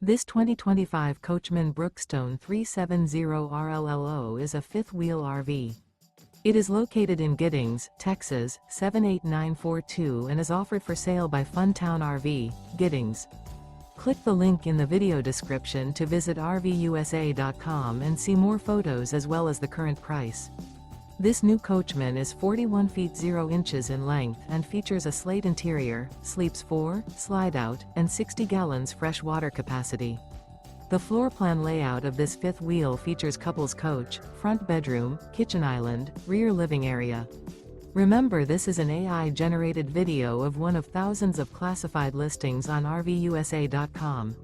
This 2025 Coachmen Brookstone 370RLLO is a fifth-wheel RV. It is located in Giddings, Texas, 78942 and is offered for sale by Funtown RV, Giddings. Click the link in the video description to visit RVUSA.com and see more photos as well as the current price. This new Coachmen is 41 feet 0 inches in length and features a SLATE interior, sleeps 4, Slideout, and 60 gallons fresh water capacity. The floor plan layout of this fifth wheel features couples coach, front bedroom, kitchen island, rear living area. Remember, this is an AI-generated video of one of thousands of classified listings on RVUSA.com.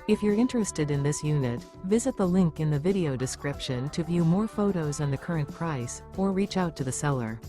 If you're interested in this unit, visit the link in the video description to view more photos and the current price, or reach out to the seller.